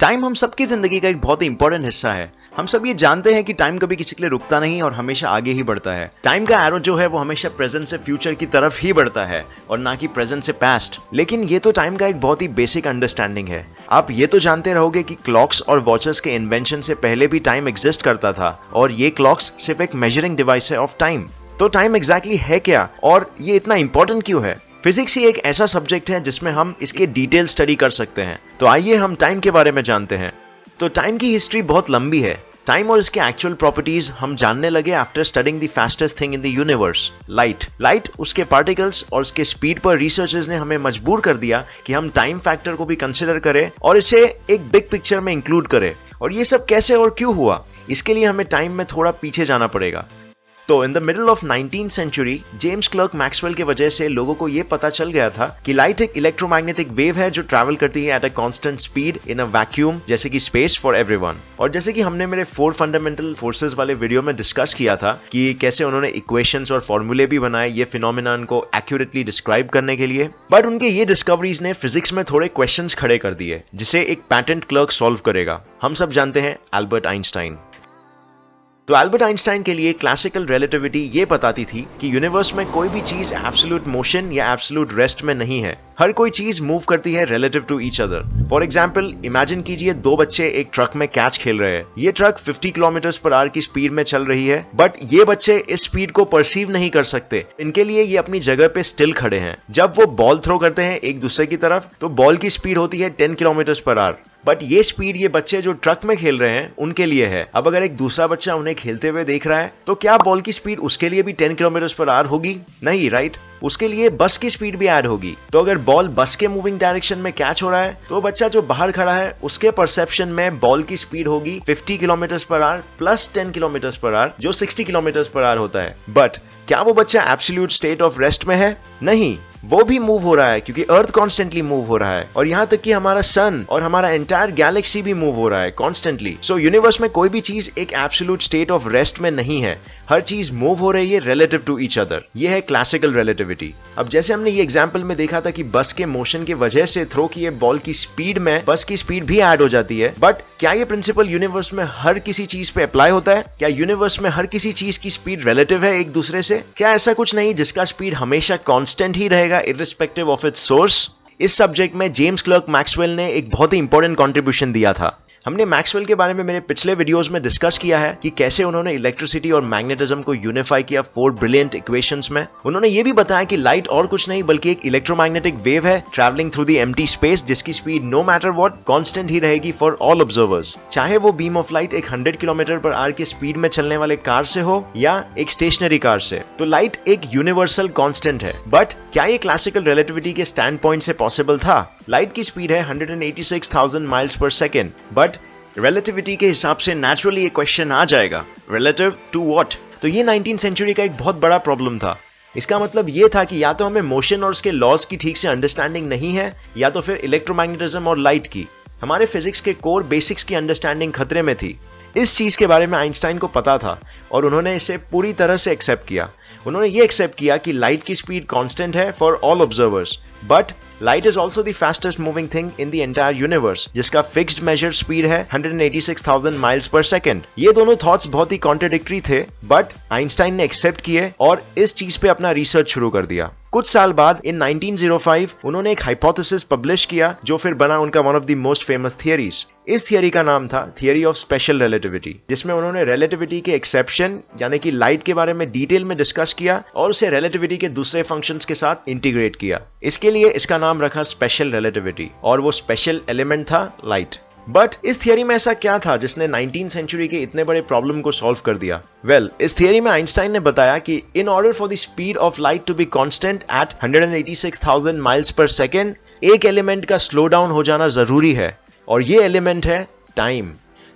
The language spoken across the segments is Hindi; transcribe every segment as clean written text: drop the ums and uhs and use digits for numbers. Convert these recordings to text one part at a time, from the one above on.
टाइम हम सबकी जिंदगी का एक बहुत ही इंपॉर्टेंट हिस्सा है। हम सब ये जानते हैं कि टाइम कभी किसी के लिए रुकता नहीं और हमेशा आगे ही बढ़ता है। टाइम का एरो जो है वो हमेशा प्रेजेंट से फ्यूचर की तरफ ही बढ़ता है और ना कि प्रेजेंट से पास्ट। लेकिन ये तो टाइम का एक बहुत ही बेसिक अंडरस्टैंडिंग है। आप ये तो जानते रहोगे कि क्लॉक्स और वॉचेस के इन्वेंशन से पहले भी टाइम एग्जिस्ट करता था और ये क्लॉक्स सिर्फ एक मेजरिंग डिवाइस है ऑफ टाइम। तो टाइम एग्जैक्टली है क्या और ये इतना इंपॉर्टेंट क्यों है? फिजिक्स ही एक ऐसा सब्जेक्ट है जिसमें हम इसके डिटेल स्टडी कर सकते हैं। तो आइए हम टाइम के बारे में जानते हैं। तो टाइम की हिस्ट्री बहुत लंबी है। टाइम और इसके एक्चुअल प्रॉपर्टीज हम जानने लगे after studying the fastest thing in the universe, light, उसके पार्टिकल्स और उसके स्पीड पर रिसर्चर्स ने हमें मजबूर कर दिया कि हम टाइम फैक्टर को भी कंसिडर करें और इसे एक बिग पिक्चर में इंक्लूड करें। और ये सब कैसे और क्यों हुआ, इसके लिए हमें टाइम में थोड़ा पीछे जाना पड़ेगा। तो in the middle of 19th century James Clerk Maxwell की वजह से लोगों को यह पता चल गया था कि लाइट एक इलेक्ट्रोमैग्नेटिक वेव है जो ट्रैवल करती है at a constant speed in a vacuum, जैसे कि स्पेस फॉर एवरीवन। और जैसे कि हमने मेरे 4 फंडामेंटल फोर्सेस वाले वीडियो में डिस्कस किया था कि कैसे उन्होंने इक्वेशंस और फॉर्मूले भी बनाए ये फिनोमेनन को एक्यूरेटली डिस्क्राइब करने के लिए, बट उनके ये डिस्कवरीज ने फिजिक्स में थोड़े क्वेश्चंस खड़े कर दिए जिसे एक पैटेंट क्लर्क सॉल्व करेगा। हम सब जानते हैं एल्बर्ट आइंस्टाइन। तो एल्बर्ट आइंस्टाइन के लिए क्लासिकल रिलेटिविटी ये बताती थी कि यूनिवर्स में कोई भी चीज एब्सोल्यूट मोशन या एब्सोल्यूट रेस्ट में नहीं है। हर कोई चीज मूव करती है relative to each other. For example imagine कीजिए 2 बच्चे एक ट्रक में कैच खेल रहे हैं। ये ट्रक 50 किलोमीटर पर आवर की स्पीड में चल रही है, बट ये बच्चे इस स्पीड को परसीव नहीं कर सकते। इनके लिए ये अपनी जगह पे स्टिल खड़े हैं। जब वो बॉल थ्रो करते हैं एक दूसरे की तरफ तो बॉल की स्पीड होती है 10 किलोमीटर पर आवर, बट ये स्पीड ये बच्चे जो ट्रक में खेल रहे हैं उनके लिए है। अब अगर एक दूसरा बच्चा उन्हें खेलते हुए देख रहा है तो क्या बॉल की स्पीड उसके लिए भी 10 किलोमीटर पर आवर होगी? नहीं, राइट। उसके लिए बस की स्पीड भी ऐड होगी। तो अगर बॉल बस के मूविंग डायरेक्शन में कैच हो रहा है तो बच्चा जो बाहर खड़ा है उसके परसेप्शन में बॉल की स्पीड होगी 50 kilometre per hour plus 10 kilometre per hour जो 60 किलोमीटर पर आवर होता है। बट क्या वो बच्चा एब्सोल्यूट स्टेट ऑफ रेस्ट में है? नहीं, वो भी मूव हो रहा है क्योंकि अर्थ कॉन्स्टेंटली मूव हो रहा है और यहां तक कि हमारा सन और हमारा एंटायर गैलेक्सी भी मूव हो रहा है कॉन्स्टेंटली। सो यूनिवर्स में कोई भी चीज एक एब्सोल्यूट स्टेट ऑफ रेस्ट में नहीं है। हर चीज मूव हो रही है रिलेटिव टू ईच अदर। ये है क्लासिकल रिलेटिविटी। अब जैसे हमने ये एग्जांपल में देखा था कि बस के मोशन की वजह से थ्रो किए बॉल की स्पीड में बस की स्पीड भी ऐड हो जाती है, बट क्या ये प्रिंसिपल यूनिवर्स में हर किसी चीज पे अप्लाई होता है? क्या यूनिवर्स में हर किसी चीज की स्पीड रिलेटिव है एक दूसरे से? क्या ऐसा कुछ नहीं जिसका स्पीड हमेशा कांस्टेंट ही रहेगा इर्रिस्पेक्टिव ऑफ इट्स सोर्स? इस सब्जेक्ट में जेम्स क्लर्क मैक्सवेल ने एक बहुत ही इंपॉर्टेंट कंट्रीब्यूशन दिया था। हमने मैक्सवेल के बारे में मेरे पिछले वीडियोस में डिस्कस किया है कि कैसे उन्होंने इलेक्ट्रिसिटी और मैग्नेटिज्म को यूनिफाई किया 4 ब्रिलियंट इक्वेशंस में। उन्होंने ये भी बताया कि लाइट और कुछ नहीं बल्कि एक इलेक्ट्रोमैग्नेटिक वेव है travelling through the empty space, जिसकी speed no matter what constant ही रहेगी फॉर ऑल ऑब्जर्वर्स, चाहे वो बीम ऑफ लाइट एक 100 किलोमीटर पर आवर की स्पीड में चलने वाले कार से हो या एक स्टेशनरी कार से। तो लाइट एक यूनिवर्सल कांस्टेंट है। बट क्या ये क्लासिकल रिलेटिविटी के स्टैंड पॉइंट से पॉसिबल था? लाइट की स्पीड है 186,000 miles per second, but relativity के हिसाब से नेचुरली ये क्वेश्चन आ जाएगा, रिलेटिव टू व्हाट? तो ये 19th सेंचुरी का एक बहुत बड़ा प्रॉब्लम था। इसका मतलब ये था कि या तो हमें मोशन और उसके लॉज की ठीक से अंडरस्टैंडिंग नहीं है या तो फिर इलेक्ट्रोमैग्नेटिज्म और लाइट की, हमारे फिजिक्स के कोर बेसिक्स की अंडरस्टैंडिंग खतरे में थी। इस चीज के बारे में आइंस्टाइन को पता था और उन्होंने इसे पूरी तरह से एक्सेप्ट किया। उन्होंने ये एक्सेप्ट किया कि लाइट की स्पीड कांस्टेंट है for all observers, but light is also the fastest moving thing in the entire universe, जिसका फिक्स्ड मेजर स्पीड है 186,000 माइल्स पर सेकेंड। ये दोनों थॉट्स बहुत ही कॉन्ट्रडिक्टरी थे, बट आइंस्टाइन ने एक्सेप्ट किए और इस चीज पे अपना रिसर्च शुरू कर दिया। कुछ साल बाद इन 1905 उन्होंने एक हाइपोथेसिस पब्लिश किया जो फिर बना उनका one of the most famous theories. इस थियरी का नाम था थियरी ऑफ स्पेशल रिलेटिविटी, जिसमें उन्होंने रिलेटिविटी के एक्सेप्शन यानी कि लाइट के बारे में डिटेल में डिस्कस किया और उसे रिलेटिविटी के दूसरे फंक्शंस के साथ इंटीग्रेट किया। इसके लिए इसका नाम रखा स्पेशल रिलेटिविटी और वो स्पेशल एलिमेंट था लाइट। बट इस थियरी में ऐसा क्या था जिसने 19th सेंचुरी के इतने बड़े प्रॉब्लम को सॉल्व कर दिया? वेल, इस थियरी में आइंस्टाइन ने बताया कि in order for the speed of light to be constant at 186,000 miles per second, एक एलिमेंट का स्लो डाउन हो जाना जरूरी है और ये एलिमेंट है टाइम।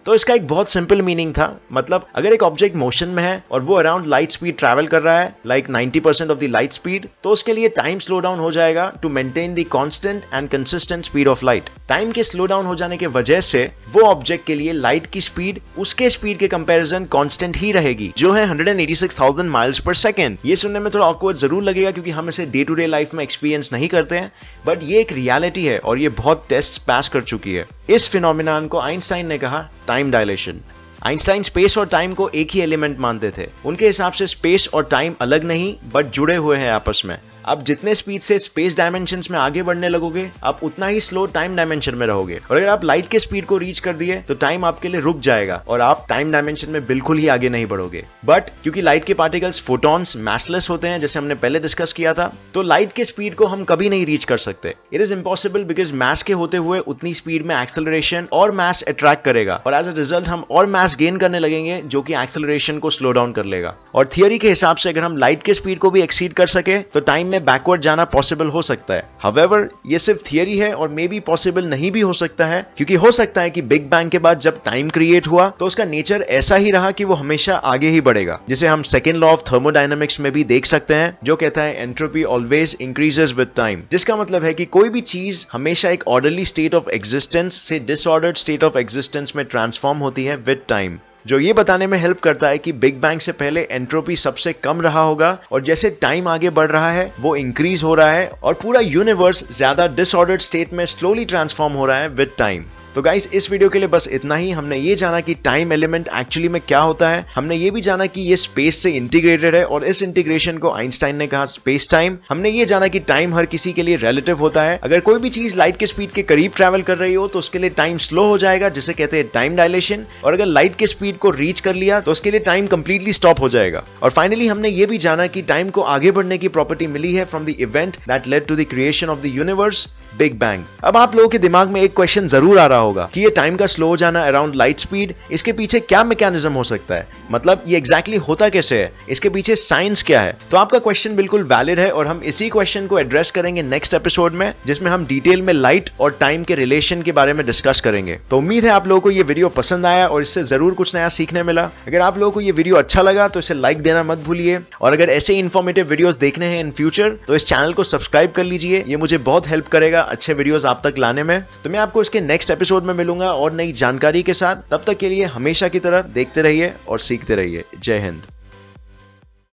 तो इसका एक बहुत सिंपल मीनिंग था, मतलब अगर एक ऑब्जेक्ट मोशन में है और वो अराउंड लाइट स्पीड ट्रैवल कर रहा है like 90% of the light speed, तो उसके लिए टाइम स्लो डाउन हो जाएगा to maintain the constant and consistent speed of light. Time के स्लो डाउन हो जाने के वजह से वो ऑब्जेक्ट के लिए लाइट की स्पीड उसके स्पीड के कंपैरिजन कांस्टेंट ही रहेगी, जो है 186,000 माइल्स पर सेकेंड। ये सुनने में थोड़ा ऑकवर्ड जरूर लगेगा क्योंकि हम इसे डे टू डे लाइफ में एक्सपीरियंस नहीं करते हैं, बट ये एक रियलिटी है और ये बहुत टेस्ट पास कर चुकी है। इस फिनोमिनान को आइंस्टाइन ने कहा टाइम डायलेशन। आइंस्टाइन स्पेस और टाइम को एक ही एलिमेंट मानते थे। उनके हिसाब से स्पेस और टाइम अलग नहीं बट जुड़े हुए हैं आपस में। आप जितने स्पीड से स्पेस डायमेंशंस में आगे बढ़ने लगोगे आप उतना ही स्लो टाइम डायमेंशन में रहोगे, और अगर आप लाइट के स्पीड को रीच कर दिए तो टाइम आपके लिए रुक जाएगा और आप टाइम डायमेंशन में बिल्कुल ही आगे नहीं बढ़ोगे। बट क्योंकि लाइट के पार्टिकल्स फोटॉन्स मैसलेस होते हैं, जैसे हमने पहले डिस्कस किया था, तो लाइट के स्पीड को हम कभी नहीं रीच कर सकते। It is impossible because mass के होते हुए उतनी स्पीड में एक्सेलरेशन और मैस अट्रैक्ट करेगा, और एज अ रिजल्ट हम और मैस गेन करने लगेंगे जो कि एक्सेलरेशन को स्लो डाउन कर लेगा। और थियरी के हिसाब से अगर हम लाइट के स्पीड को भी एक्सीड कर सके तो टाइम में बैकवर्ड जाना पॉसिबल हो सकता है। हाउएवर ये सिर्फ थियरी है और मे बी पॉसिबल नहीं भी हो सकता है, क्योंकि हो सकता है कि बिग बैंग के बाद जब टाइम क्रिएट हुआ तो उसका नेचर ऐसा ही रहा कि वो हमेशा आगे ही बढ़ेगा, जिसे हम सेकेंड लॉ ऑफ थर्मोडायनामिक्स में भी देख सकते हैं, जो कहता है entropy always increases with time. जिसका मतलब है कि कोई भी चीज हमेशा एक ऑर्डरली स्टेट ऑफ एग्जिस्टेंस से डिसऑर्डर्ड स्टेट ऑफ एग्जिस्टेंस में ट्रांसफॉर्म होती है विद टाइम, जो ये बताने में हेल्प करता है कि बिग बैंग से पहले एंट्रोपी सबसे कम रहा होगा और जैसे टाइम आगे बढ़ रहा है वो इंक्रीज हो रहा है और पूरा यूनिवर्स ज्यादा डिसऑर्डर्ड स्टेट में स्लोली ट्रांसफॉर्म हो रहा है विद टाइम। तो गाइस इस वीडियो के लिए बस इतना ही। हमने ये जाना कि टाइम एलिमेंट एक्चुअली में क्या होता है, हमने ये भी जाना कि ये स्पेस से इंटीग्रेटेड है और इस इंटीग्रेशन को आइंस्टाइन ने कहा स्पेस टाइम। हमने ये जाना कि टाइम हर किसी के लिए रिलेटिव होता है। अगर कोई भी चीज लाइट के स्पीड के करीब ट्रैवल कर रही हो तो उसके लिए टाइम स्लो हो जाएगा, जिसे कहते हैं टाइम डायलेशन, और अगर लाइट के स्पीड को रीच कर लिया तो उसके लिए टाइम कंप्लीटली स्टॉप हो जाएगा। और फाइनली हमने ये भी जाना कि टाइम को आगे बढ़ने की प्रॉपर्टी मिली है from the event that led to the creation of the universe, big bang. अब आप लोगों के दिमाग में एक क्वेश्चन जरूर आ रहा होगा कि ये टाइम का स्लो हो जाना अराउंड लाइट स्पीड, इसके पीछे क्या मैकेनिज्म हो सकता है, मतलब ये एग्जैक्टली होता कैसे है, इसके पीछे साइंस क्या है। तो आपका क्वेश्चन बिल्कुल वैलिड है और हम इसी क्वेश्चन को एड्रेस करेंगे नेक्स्ट एपिसोड में, जिसमें हम डिटेल में लाइट और टाइम के रिलेशन के बारे में डिस्कस करेंगे। तो उम्मीद है आप लोगों को ये वीडियो पसंद आया और इससे जरूर कुछ नया सीखने मिला। अगर आप लोगों को ये वीडियो अच्छा लगा तो इसे लाइक देना मत भूलिए, और अगर ऐसे इन्फॉर्मेटिव वीडियोस देखने हैं इन फ्यूचर तो इस चैनल को सब्सक्राइब कर लीजिए। ये मुझे बहुत हेल्प करेगा अच्छे वीडियोस आप तक लाने में। तो मैं आपको इसके नेक्स्ट एपिसोड में मिलूंगा और नई जानकारी के साथ। तब तक के लिए हमेशा की तरह देखते रहिए और सीखते रहिए। जय हिंद।